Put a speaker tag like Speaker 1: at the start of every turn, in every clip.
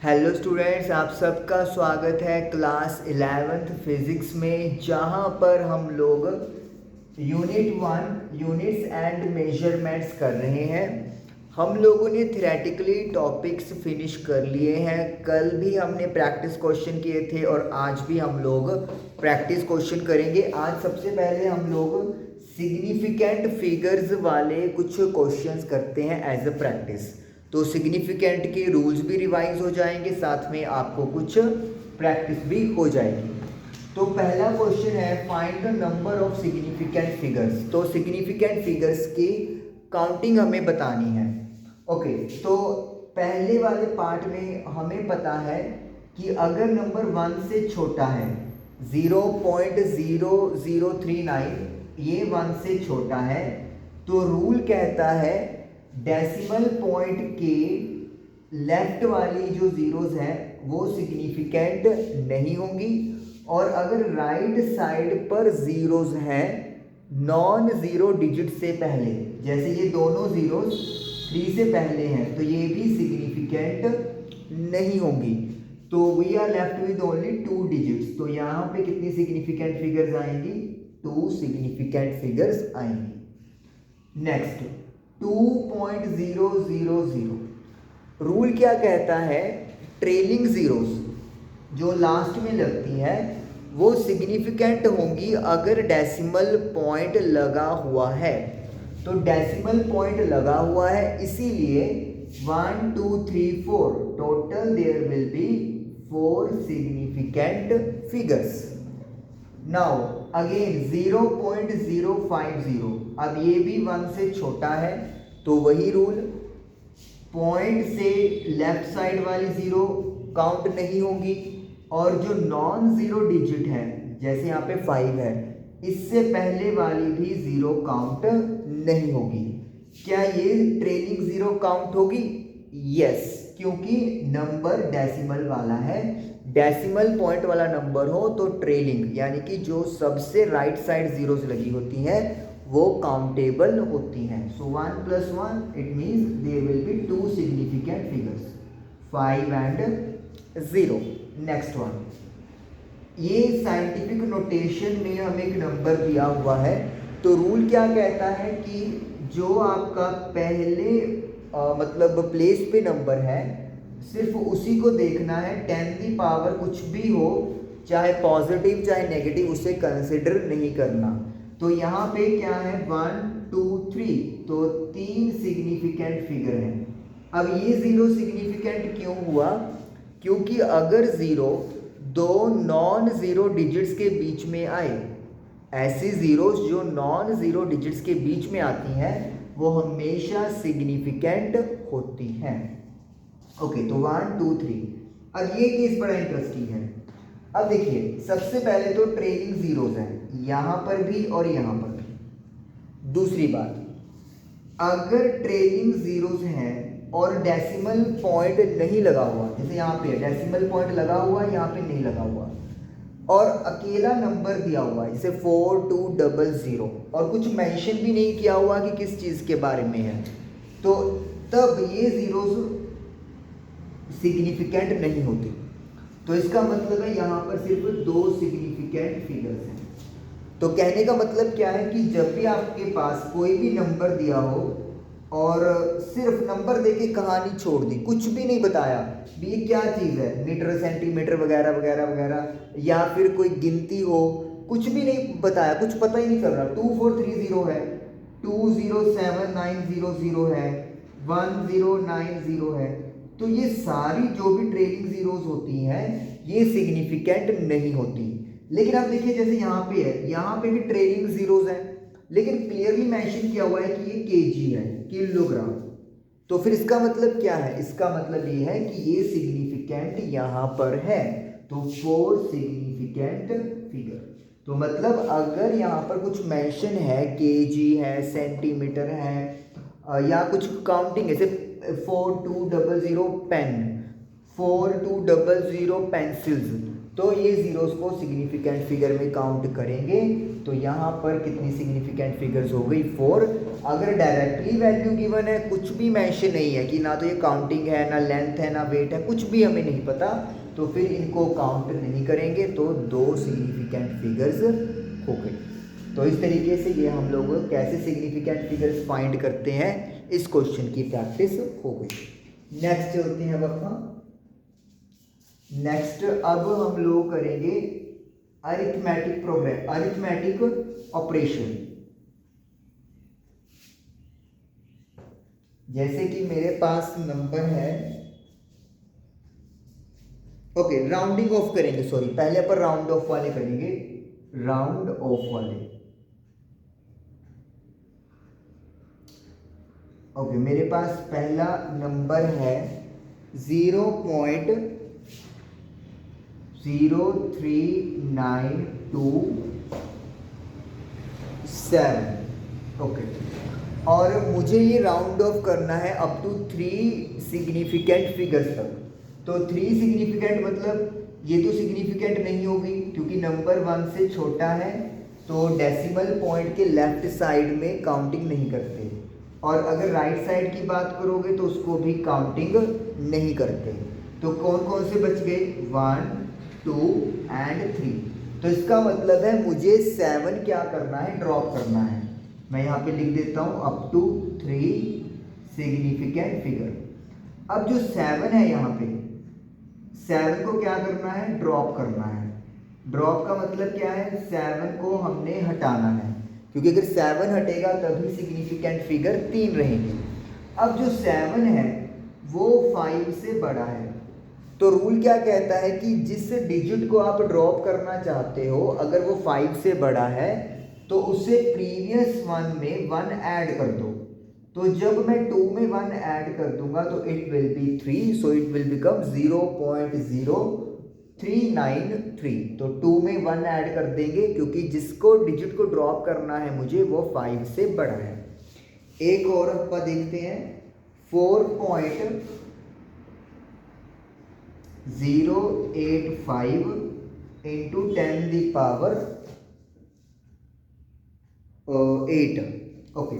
Speaker 1: Hello students, आप सबका स्वागत है क्लास 11th फिज़िक्स में, जहां पर हम लोग यूनिट 1 यूनिट्स एंड मेजरमेंट्स कर रहे हैं। हम लोगों ने थ्योरेटिकली टॉपिक्स फिनिश कर लिए हैं। कल भी हमने प्रैक्टिस क्वेश्चन किए थे और आज भी हम लोग प्रैक्टिस क्वेश्चन करेंगे। आज सबसे पहले हम लोग सिग्निफिकेंट फिगर्स वाले कुछ क्वेश्चंस करते हैं एज अ प्रैक्टिस। तो सिग्निफिकेंट के रूल्स भी रिवाइज हो जाएंगे, साथ में आपको कुछ प्रैक्टिस भी हो जाएगी। तो पहला क्वेश्चन है, find the number of significant figures. तो सिग्निफिकेंट फिगर्स की काउंटिंग हमें बतानी है। ओके, तो पहले वाले पार्ट में हमें पता है कि अगर नंबर 1 से छोटा है, 0.0039, ये 1 से छोटा है, तो रूल कहता है डेसिमल पॉइंट के लेफ्ट वाली जो जीरोस हैं वो सिग्निफिकेंट नहीं होंगी, और अगर राइट साइड पर जीरोस हैं नॉन जीरो डिजिट से पहले, जैसे ये दोनों जीरोस 3 से पहले हैं, तो ये भी सिग्निफिकेंट नहीं होंगी। तो we are left with only 2 digits. तो यहाँ पे कितनी सिग्निफिकेंट फिगर्स आएंगी? 2 सिग्निफिकेंट फिगर्स आएंगी। नेक्स्ट 2.000 रूल क्या कहता है? ट्रेलिंग जीरोस जो लास्ट में लगती है वो सिग्निफिकेंट होंगी अगर डेसिमल पॉइंट लगा हुआ है। तो डेसिमल पॉइंट लगा हुआ है, इसीलिए 1 2 3 4 total there will be 4 significant figures. Now again 0.050, अब ये भी 1 से छोटा है, तो वही रूल, पॉइंट से लेफ्ट साइड वाली जीरो काउंट नहीं होगी, और जो नॉन जीरो डिजिट है जैसे यहाँ पे 5 है, इससे पहले वाली भी जीरो काउंट नहीं होगी। क्या ये ट्रेलिंग जीरो काउंट होगी? यस, क्योंकि नंबर डेसिमल वाला है। डेसिमल पॉइंट वाला नंबर हो तो ट्रेलिंग यानी कि जो सबसे राइट साइड जीरोस लगी होती हैं वो काउंटेबल होती हैं। So 1 + 1 it means there will be 2 significant figures, 5 and 0। Next one, ये साइंटिफिक नोटेशन में हमें एक नंबर दिया हुआ है। तो रूल क्या कहता है कि जो आपका पहले मतलब प्लेस पे नंबर है सिर्फ उसी को देखना है। 10 की पावर कुछ भी हो, चाहे पॉजिटिव चाहे नेगेटिव, उसे कंसिडर नहीं करना। तो यहाँ पे क्या है? 1 2 3, तो 3 सिग्निफिकेंट फिगर हैं। अब ये जीरो सिग्निफिकेंट क्यों हुआ? क्योंकि अगर जीरो दो नॉन जीरो डिजिट्स के बीच में आए, ऐसी जीरोस जो नॉन जीरो डिजिट्स के बीच में आती हैं वो हमेशा सिग्निफिकेंट होती हैं। ओके, तो 1 2 3। अब ये केस बड़ा इंटरेस्टिंग है। अब देखिए, सबसे पहले तो ट्रेलिंग जीरोस हैं यहाँ पर भी और यहाँ पर भी। दूसरी बात, अगर ट्रेलिंग जीरोस हैं और डेसिमल पॉइंट नहीं लगा हुआ, जैसे यहाँ पे डेसिमल पॉइंट लगा हुआ है, यहाँ पे नहीं लगा हुआ, और अकेला नंबर दिया हुआ है जैसे 4200, और कुछ मेंशन भी नहीं किया हुआ कि किस चीज़ के बारे में है, तो तब ये जीरोस सिग्निफिकेंट नहीं होती। तो इसका मतलब है यहाँ पर सिर्फ 2 सिग्निफिकेंट फिगर्स हैं। तो कहने का मतलब क्या है कि जब भी आपके पास कोई भी नंबर दिया हो और सिर्फ नंबर देके कहानी छोड़ दी, कुछ भी नहीं बताया भी ये क्या चीज़ है, मीटर सेंटीमीटर वगैरह वगैरह वगैरह, या फिर कोई गिनती हो, कुछ भी नहीं बताया, कुछ पता ही नहीं चल रहा, 2430 है, 207900 है, 1090 है, तो ये सारी जो भी ट्रेलिंग जीरोस होती हैं ये सिग्निफिकेंट नहीं होती। लेकिन आप देखिए, जैसे यहाँ पे है, यहाँ पे भी ट्रेलिंग जीरोस हैं, लेकिन क्लियरली मेंशन किया हुआ है कि ये केजी है, किलोग्राम। तो फिर इसका मतलब क्या है? इसका मतलब ये है कि ये सिग्निफिकेंट यहाँ पर है, तो 4 सिग्निफिकेंट फिगर। तो मतलब अगर यहाँ पर कुछ मेंशन है, केजी है, सेंटीमीटर है, या कुछ काउंटिंग है, जैसे 4200 पेन, 4200 पेंसिल्स, तो ये ज़ीरोस को सिग्निफिकेंट फिगर में काउंट करेंगे। तो यहाँ पर कितनी सिग्निफिकेंट फिगर्स हो गई 4। अगर डायरेक्टली वैल्यू गिवन है, कुछ भी मेंशन नहीं है कि ना तो ये काउंटिंग है, ना लेंथ है, ना वेट है, कुछ भी हमें नहीं पता, तो फिर इनको काउंट नहीं करेंगे। तो 2 सिग्निफिकेंट फिगर्स हो गई। तो इस तरीके से ये हम लोग कैसे सिग्निफिकेंट फिगर्स फाइंड करते हैं, इस क्वेश्चन की प्रैक्टिस हो गई। नेक्स्ट चलते हैं अब नेक्स्ट अब हम लोग करेंगे अरिथमेटिक प्रोग्राम, अरिथमेटिक ऑपरेशन। जैसे कि मेरे पास नंबर है, ओके राउंडिंग ऑफ करेंगे, सॉरी पहले अपन राउंड ऑफ वाले करेंगे, राउंड ऑफ वाले। ओके मेरे पास पहला नंबर है 0.0392 7। ओके और मुझे ये राउंड ऑफ करना है अप टू 3 सिग्निफिकेंट फिगर्स तक। तो 3 सिग्निफिकेंट मतलब ये तो सिग्निफिकेंट नहीं होगी क्योंकि नंबर 1 से छोटा है, तो डेसिमल पॉइंट के लेफ्ट साइड में काउंटिंग नहीं करते, और अगर राइट साइड की बात करोगे तो उसको भी काउंटिंग नहीं करते। तो कौन कौन से बच गए 1, 2 एंड 3। तो इसका मतलब है मुझे 7 क्या करना है, ड्रॉप करना है। मैं यहाँ पे लिख देता हूँ अप टू 3 सिग्निफिकेंट फिगर। अब जो 7 है यहाँ पे 7 को क्या करना है, ड्रॉप करना है। ड्रॉप का मतलब क्या है, 7 को हमने हटाना है, क्योंकि अगर 7 हटेगा तभी सिग्निफिकेंट फिगर 3 रहेंगे। अब जो 7 है वो 5 से बड़ा है, तो रूल क्या कहता है कि जिस डिजिट को आप ड्रॉप करना चाहते हो अगर वो 5 से बड़ा है तो उससे प्रीवियस वन में 1 ऐड कर दो। तो जब मैं 2 में 1 ऐड कर दूंगा तो it will be 3, so it will become 0.0393। तो 2 में 1 ऐड कर देंगे क्योंकि जिसको डिजिट को ड्रॉप करना है मुझे वो 5 से बड़ा है। एक और अपन देखते हैं 4.085 इंटू 10⁸ ओके।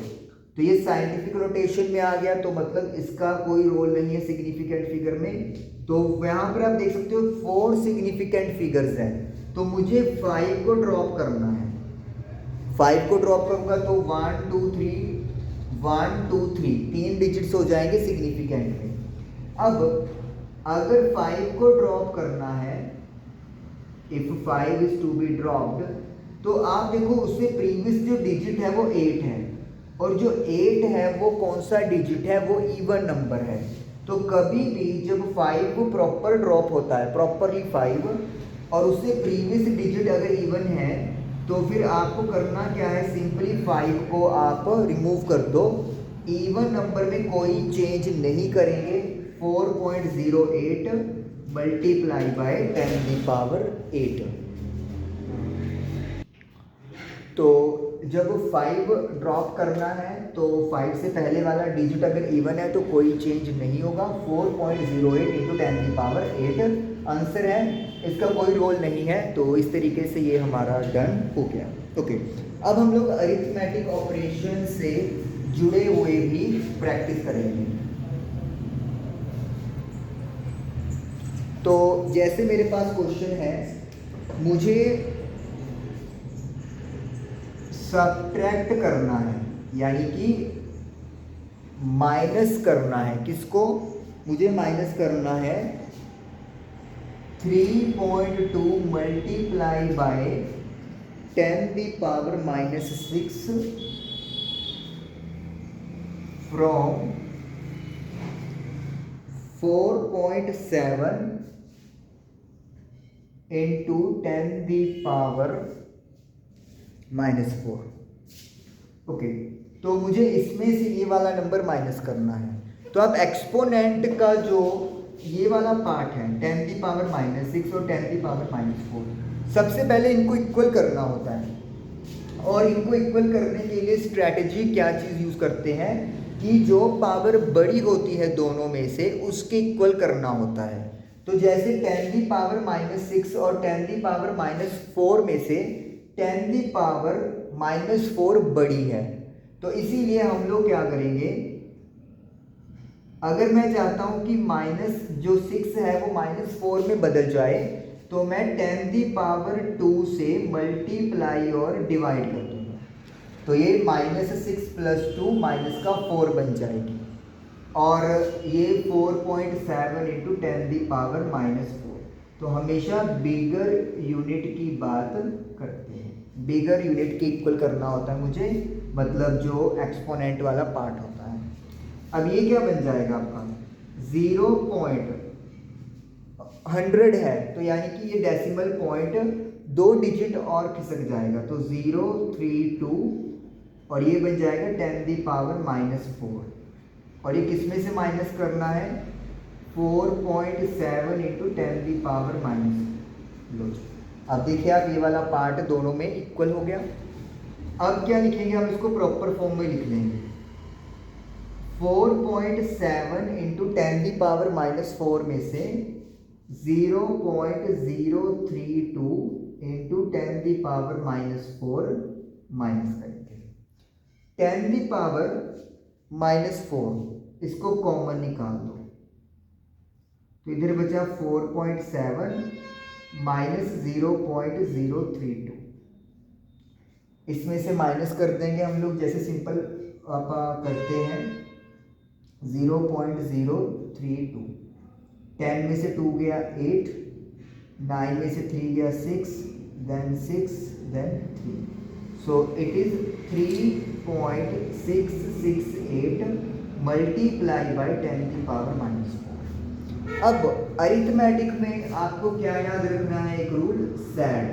Speaker 1: तो ये साइंटिफिक रोटेशन में आ गया, तो मतलब इसका कोई रोल नहीं है सिग्निफिकेंट फिगर में। तो यहाँ पर आप देख सकते हो 4 सिग्निफिकेंट फिगर्स हैं, तो मुझे 5 को ड्रॉप करना है। 5 को ड्रॉप करूँगा तो 1 2 3 1 2 3 3 डिजिट्स हो जाएंगे सिग्निफिकेंट में। अब अगर 5 को ड्रॉप करना है, if 5 is to be dropped, तो आप देखो उससे प्रीवियस जो डिजिट है वो 8 है, और जो 8 है वो कौन सा डिजिट है, वो इवन नंबर है। तो कभी भी जब 5 को प्रॉपर ड्रॉप होता है, प्रॉपरली 5, और उससे प्रीवियस डिजिट अगर इवन है तो फिर आपको करना क्या है, सिंपली 5 को आप रिमूव कर दो। इवन नंबर में कोई चेंज नहीं करेंगे। 4.08 मल्टीप्लाई बाय 10⁸। तो जब 5 ड्रॉप करना है तो 5 से पहले वाला डिजिट अगर इवन है तो कोई चेंज नहीं होगा। 4.08 इंटू 10⁸ आंसर है, इसका कोई रोल नहीं है। तो इस तरीके से ये हमारा डन हो गया। ओके अब हम लोग अरिथमेटिक ऑपरेशन से जुड़े हुए भी प्रैक्टिस करेंगे। तो जैसे मेरे पास क्वेश्चन है, मुझे सब्ट्रैक्ट करना है, यानी कि माइनस करना है। किसको, मुझे माइनस करना है 3.2 multiply by 10⁻⁻6 from 4.7 into 10⁻⁻4। Okay तो मुझे इसमें से ये वाला नंबर माइनस करना है। तो अब एक्सपोनेंट का जो ये वाला पार्ट है 10⁻⁻6 और 10⁻⁻4, सबसे पहले इनको इक्वल करना होता है। और इनको इक्वल करने के लिए स्ट्रैटेजी क्या चीज़ यूज़ करते हैं कि जो पावर बड़ी होती है दोनों में से उसके इक्वल करना होता है। तो जैसे 10⁻⁻6 और 10⁻⁻4 में से 10⁻⁻4 बड़ी है, तो इसीलिए हम लोग क्या करेंगे, अगर मैं चाहता हूं कि माइनस जो 6 है वो -4 में बदल जाए, तो मैं 10⁻2 से मल्टीप्लाई और डिवाइड कर दूंगा, तो ये -6 + 2 -4 बन जाएगी, और ये 4.7 × 10⁻⁻4। तो हमेशा बिगर यूनिट की बात करते हैं, बिगर यूनिट के इक्वल करना होता है मुझे, मतलब जो एक्सपोनेंट वाला पार्ट होता है। अब ये क्या बन जाएगा आपका 0.100 है, तो यानी कि ये डेसिमल पॉइंट 2 डिजिट और खिसक जाएगा, तो 032, और ये बन जाएगा 10⁻⁻4, और ये किस में से माइनस करना है 4.7 × 10⁻⁻। लो, अब देखिए आप ये वाला पार्ट दोनों में इक्वल हो गया। अब क्या लिखेंगे हम, इसको प्रॉपर फॉर्म में लिख लेंगे, 4.7 × 10⁻⁻4 में से 0.032 × 10⁻⁻4 माइनस करेंगे। 10⁻⁻4 इसको कॉमन निकाल दो, तो इधर बचा 4.7 -0.032, इसमें से माइनस कर देंगे हम लोग, जैसे सिंपल आप करते हैं 0.032, 10 में से 2 गया 8, 9 में से 3 गया 6, then 6, then 3, so it is 3.668 multiply by 10⁻⁻4। अब अरिथमेटिक में आपको क्या याद रखना है, एक rule sad.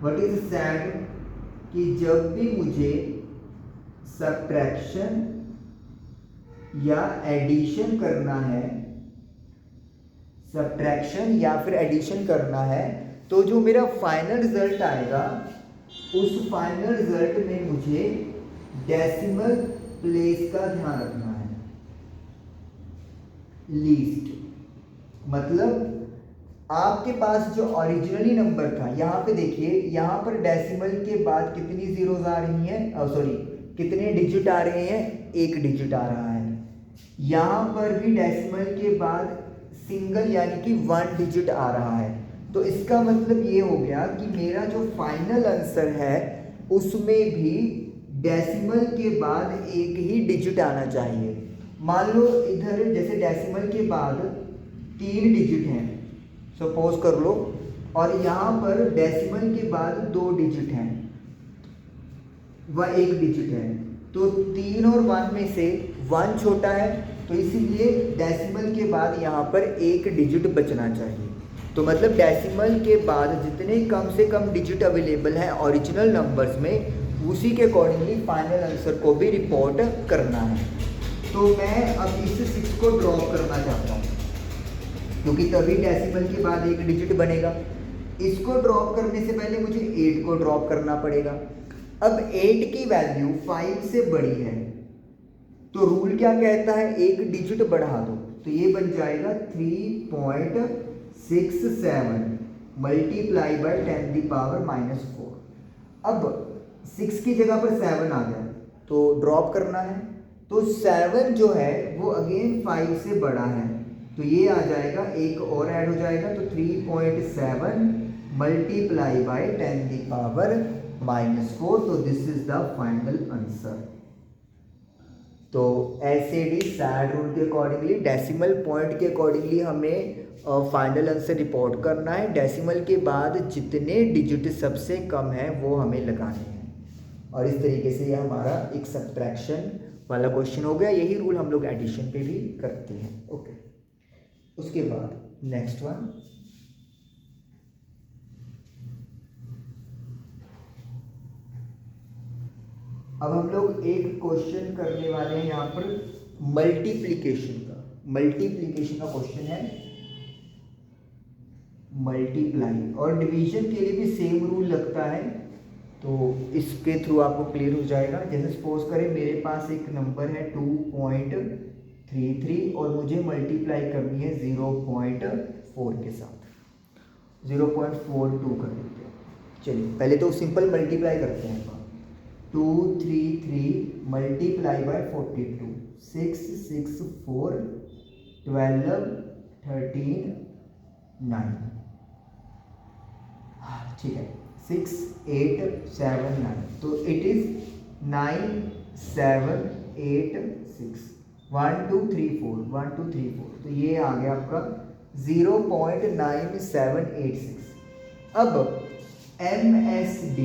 Speaker 1: What is sad, कि जब भी मुझे सब्ट्रैक्शन या एडिशन करना है, सब्ट्रैक्शन या फिर एडिशन करना है, तो जो मेरा फाइनल रिजल्ट आएगा उस फाइनल रिजल्ट में मुझे डेसिमल प्लेस का ध्यान रखना है, लीस्ट। मतलब आपके पास जो ओरिजिनली नंबर था, यहाँ पे देखिए, यहाँ पर डेसिमल के बाद कितनी जीरोज आ रही हैं, सॉरी कितने डिजिट आ रहे हैं, 1 डिजिट आ रहा है। यहाँ पर भी डेसिमल के बाद सिंगल यानी कि 1 डिजिट आ रहा है, तो इसका मतलब ये हो गया कि मेरा जो फाइनल आंसर है उसमें भी डेसिमल के बाद 1 ही डिजिट आना चाहिए। मान लो इधर जैसे डेसिमल के बाद 3 डिजिट हैं, सपोज कर लो, और यहाँ पर डेसिमल के बाद 2 डिजिट हैं, वह 1 डिजिट है, तो 3 और 1 में से 1 छोटा है, तो इसीलिए डेसिमल के बाद यहाँ पर 1 डिजिट बचना चाहिए। तो मतलब डेसिमल के बाद जितने कम से कम डिजिट अवेलेबल हैं ओरिजिनल नंबर्स में, उसी के अकॉर्डिंगली फाइनल आंसर को भी रिपोर्ट करना है। तो मैं अब इस 6 को ड्रॉप करना चाहता हूँ, क्योंकि तभी डेसिमल के बाद 1 डिजिट बनेगा। इसको ड्रॉप करने से पहले मुझे 8 को ड्रॉप करना पड़ेगा। अब 8 की वैल्यू 5 से बड़ी है, तो रूल क्या कहता है, 1 डिजिट बढ़ा दो, तो ये बन जाएगा 3.67 मल्टीप्लाई बाई 10⁻⁻4। अब 6 की जगह पर 7 आ गया, तो ड्रॉप करना है, तो 7 जो है वो अगेन 5 से बड़ा है, तो ये आ जाएगा, 1 और ऐड हो जाएगा, तो 3.7 मल्टीप्लाई बाई 10⁻⁻4, तो this is the final answer. तो एसएडी सैड रूल के अकॉर्डिंगली डेसिमल पॉइंट के अकॉर्डिंगली हमें फाइनल आंसर रिपोर्ट करना है। डेसिमल के बाद जितने डिजिट सबसे कम है वो हमें लगाने हैं, और इस तरीके से ये हमारा एक सब्ट्रैक्शन वाला क्वेश्चन हो गया। यही रूल हम लोग एडिशन पे भी करते हैं। ओके, उसके बाद नेक्स्ट वन, अब हम लोग एक क्वेश्चन करने वाले हैं यहाँ पर मल्टीप्लिकेशन का। मल्टीप्लिकेशन का क्वेश्चन है, मल्टीप्लाई और डिवीजन के लिए भी सेम रूल लगता है, तो इसके थ्रू आपको क्लियर हो जाएगा। जैसे सपोज करें मेरे पास एक नंबर है 2.3 33 और मुझे मल्टीप्लाई करनी है 0.4 के साथ, 0.42 कर देते हैं। चलिए पहले तो सिंपल मल्टीप्लाई करते हैं। 233 मल्टीप्लाई बाय 42, 6 6 4 12 13 9, ठीक है, 6 8 7 9, तो इट इज 9 7 8 6 1 2 3 4 1 2 3 4, तो ये आ गया आपका 0.9786। अब MSD,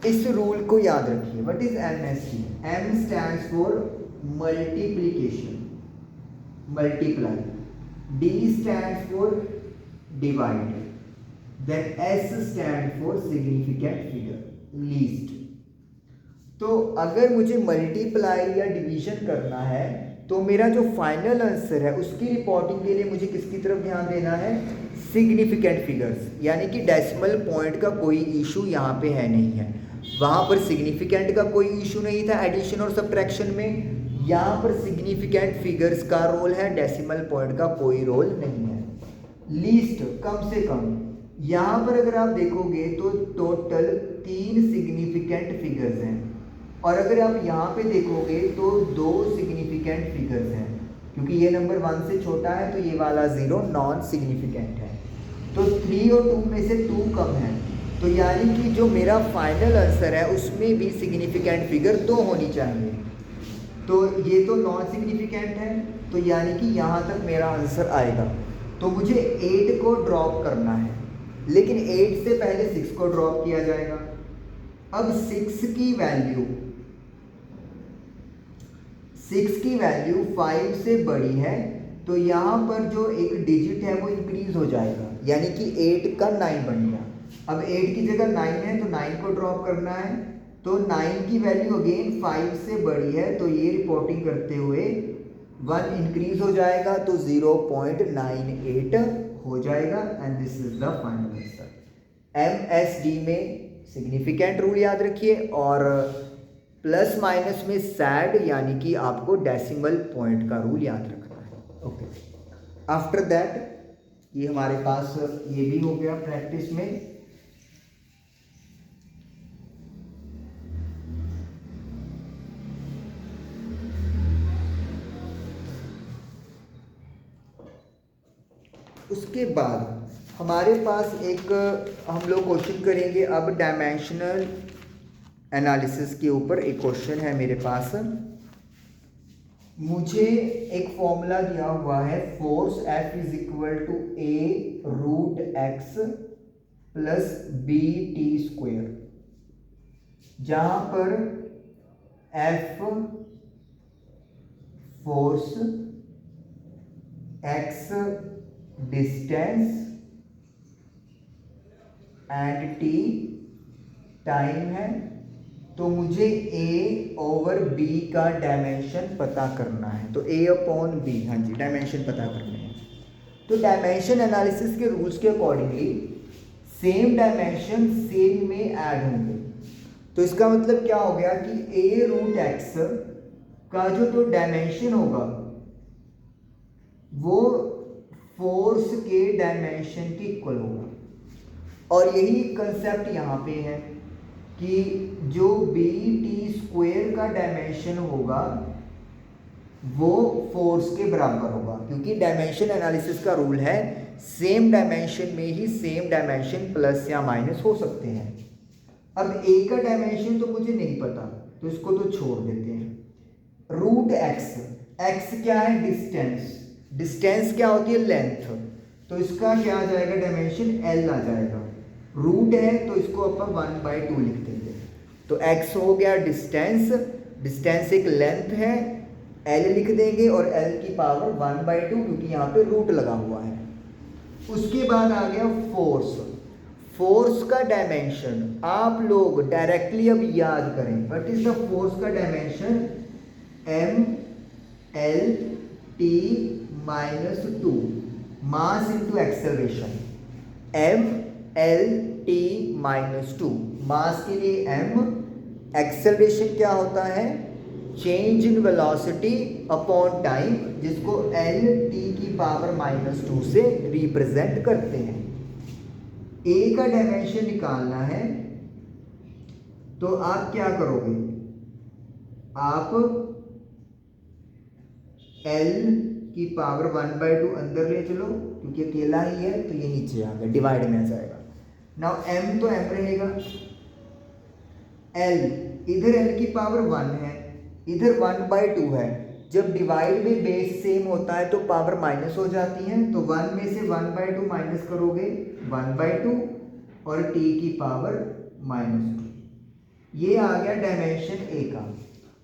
Speaker 1: इस रूल को याद रखिए। What is MSD? M stands for multiplication, multiply, D stands for divide, then S stand for significant figure, least. तो अगर मुझे मल्टीप्लाई या डिवीजन करना है तो मेरा जो फाइनल आंसर है उसकी रिपोर्टिंग के लिए मुझे किसकी तरफ ध्यान देना है? सिग्निफिकेंट फिगर्स, यानी कि डेसिमल पॉइंट का कोई इशू यहाँ पे है नहीं है। वहाँ पर सिग्निफिकेंट का कोई इशू नहीं था एडिशन और सब्ट्रैक्शन में, यहाँ पर सिग्निफिकेंट फिगर्स का रोल है, डेसिमल पॉइंट का कोई रोल नहीं है। लीस्ट, कम से कम, यहाँ पर अगर आप देखोगे तो टोटल 3 सिग्निफिकेंट फिगर्स हैं, और अगर आप यहाँ पे देखोगे तो 2 सिग्निफिकेंट फिगर्स हैं, क्योंकि ये नंबर 1 से छोटा है तो ये वाला 0 नॉन सिग्निफिकेंट है। तो 3 और 2 में से 2 कम है, तो यानी कि जो मेरा फाइनल आंसर है उसमें भी सिग्निफिकेंट फिगर 2 होनी चाहिए। तो ये तो नॉन सिग्निफिकेंट है, तो यानी कि यहाँ तक मेरा आंसर आएगा। तो मुझे 8 को ड्रॉप करना है, लेकिन 8 से पहले 6 को ड्रॉप किया जाएगा। अब 6 की वैल्यू 5 से बड़ी है, तो यहाँ पर जो एक डिजिट है वो इंक्रीज हो जाएगा, यानी कि 8 का 9 बन गया। अब 8 की जगह 9 है तो 9 को ड्रॉप करना है, तो 9 की वैल्यू अगेन 5 से बड़ी है, तो ये रिपोर्टिंग करते हुए 1 इंक्रीज हो जाएगा, तो 0.98 हो जाएगा, and this is the final answer. MSD में सिग्निफिकेंट रूल याद रखिए, और प्लस माइनस में सैड, यानी कि आपको डेसिमल पॉइंट का रूल याद रखना है। ओके, आफ्टर दैट ये हमारे पास ये भी हो गया प्रैक्टिस में। उसके बाद हमारे पास एक हम लोग क्वेश्चन करेंगे अब डायमेंशनल एनालिसिस के ऊपर। एक क्वेश्चन है मेरे पास, मुझे एक फॉर्मूला दिया हुआ है, force F is equal to A√x plus BT², जहां पर F force, x distance and t time है। तो मुझे A/B का डायमेंशन पता करना है, तो A/B, हाँ जी, डायमेंशन पता करने हैं। तो डायमेंशन एनालिसिस के रूल्स के अकॉर्डिंगली सेम डायमेंशन सेम में ऐड होंगे। तो इसका मतलब क्या हो गया कि A√x का जो डायमेंशन होगा वो फोर्स के डायमेंशन के इक्वल होगा, और यही कंसेप्ट यहाँ पे है कि जो BT² का डायमेंशन होगा वो फोर्स के बराबर होगा, क्योंकि डायमेंशन एनालिसिस का रूल है सेम डायमेंशन में ही सेम डायमेंशन प्लस या माइनस हो सकते हैं। अब A का डायमेंशन तो मुझे नहीं पता, तो इसको तो छोड़ देते हैं। √x, x क्या है? डिस्टेंस, डिस्टेंस क्या होती है? लेंथ, तो इसका क्या आ जाएगा? डायमेंशन L आ जाएगा। रूट है तो इसको अपन 1/2 लिख देंगे, तो x हो गया डिस्टेंस, डिस्टेंस एक लेंथ है, L लिख देंगे, और L की पावर 1/2, क्योंकि यहाँ पे रूट लगा हुआ है। उसके बाद आ गया फोर्स। फोर्स का डायमेंशन आप लोग डायरेक्टली अब याद करें, व्हाट इज द फोर्स का dimension? mLT-2 mass into acceleration, mLT-2 मास के लिए m, एक्सेलरेशन क्या होता है? Change in velocity upon time, जिसको एल टी की पावर -2 से रिप्रेजेंट करते हैं। ए का डायमेंशन निकालना है तो आप क्या करोगे, आप एल की पावर 1/2 अंदर ले चलो, क्योंकि अकेला ही है तो ये नीचे आ गया, डिवाइड में आ जाएगा। नाउ एम तो एम रहेगा, एल इधर एल की पावर 1 है, इधर 1/2 है। जब डिवाइड में बेस सेम होता है तो पावर माइनस हो जाती है, तो 1 में से 1/2 माइनस करोगे 1/2 और टी की पावर -2। ये आ गया डायमेंशन ए का।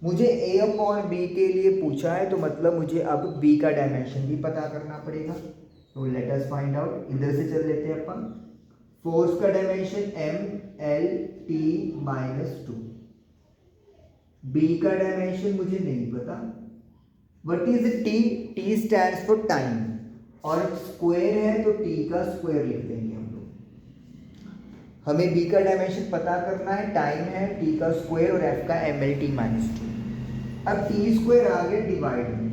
Speaker 1: मुझे ए अपॉन बी के लिए पूछा है तो मतलब मुझे अब बी का डायमेंशन भी पता करना पड़ेगा। तो लेट अस फाइंड आउट। इधर से चल लेते हैं अपन। फोर्स का dimension M L T -2। B का डायमेंशन मुझे नहीं पता। What is T? T stands for time, और स्क्वायर है तो टी का स्क्वायर लिख देंगे हम लोग। हमें बी का डायमेंशन पता करना है, टाइम है, टी का स्क्वायर और एफ का MLT -2। अब टी स्क्वायर आ गया डिवाइड में,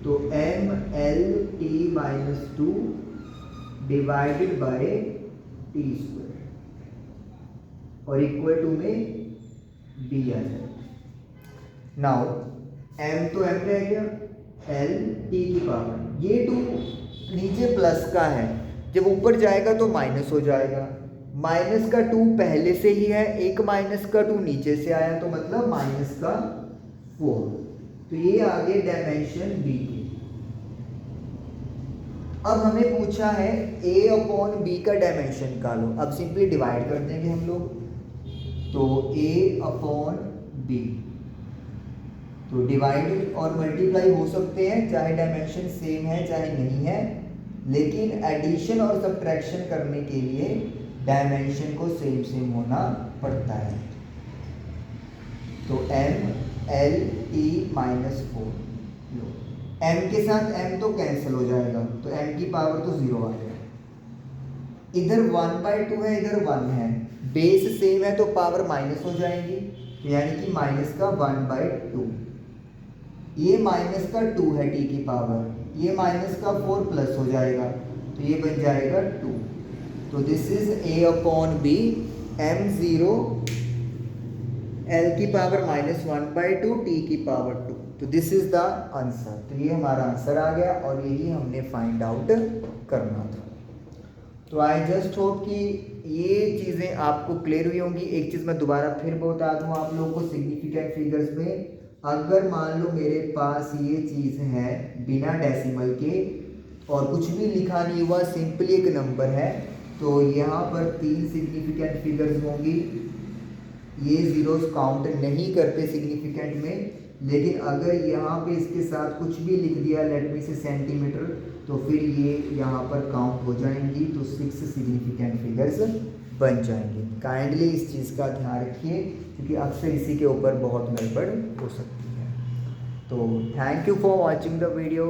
Speaker 1: तो MLT -2 divided by T square और इक्वल टू में बी आ जाएगा। नाउ एम तो एम रह गया, एल टी की पावर, ये 2 नीचे प्लस का है, जब ऊपर जाएगा तो माइनस हो जाएगा। माइनस का 2 पहले से ही है, एक माइनस का 2 नीचे से आया, तो मतलब माइनस का 4। तो ये आ गए डायमेंशन बी के। अब हमें पूछा है ए अपॉन बी का डायमेंशन निकालो। अब सिंपली डिवाइड कर देंगे हम लोग, तो ए अपॉन बी, तो डिवाइड और मल्टीप्लाई हो सकते हैं, चाहे डायमेंशन सेम है चाहे नहीं है, लेकिन एडिशन और सब्ट्रैक्शन करने के लिए डायमेंशन को सेम होना पड़ता है। तो एम एल टी -4, एम के साथ एम तो कैंसिल हो जाएगा, तो एम की पावर तो 0 आ गया। इधर 1/2 है, इधर 1 है, बेस सेम है तो पावर माइनस हो जाएंगी, यानी कि माइनस का 1/2। ये माइनस का 2 है टी की पावर, ये माइनस का 4 प्लस हो जाएगा, तो ये बन जाएगा 2। तो this is A upon B, m0 l की पावर -1/2 टी की पावर 2। तो दिस इज द आंसर। तो ये हमारा आंसर आ गया और यही हमने फाइंड आउट करना था। तो आई जस्ट होप कि ये चीज़ें आपको क्लियर हुई होंगी। एक चीज़ मैं दोबारा फिर बता दूँ आप लोगों को, सिग्निफिकेंट फिगर्स में अगर मान लो मेरे पास ये चीज़ है बिना डेसिमल के और कुछ भी लिखा नहीं हुआ, सिंपली एक नंबर है, तो यहाँ पर 3 सिग्निफिकेंट फिगर्स होंगी। ये जीरोस काउंट नहीं करते सिग्निफिकेंट में, लेकिन अगर यहाँ पे इसके साथ कुछ भी लिख दिया, लेट मी से सेंटीमीटर, तो फिर ये यहाँ पर काउंट हो जाएंगी, तो 6 सिग्निफिकेंट फिगर्स बन जाएंगे। काइंडली इस चीज़ का ध्यान रखिए, क्योंकि अक्सर इसी के ऊपर बहुत गड़बड़ हो सकती है। तो thank you for watching the video.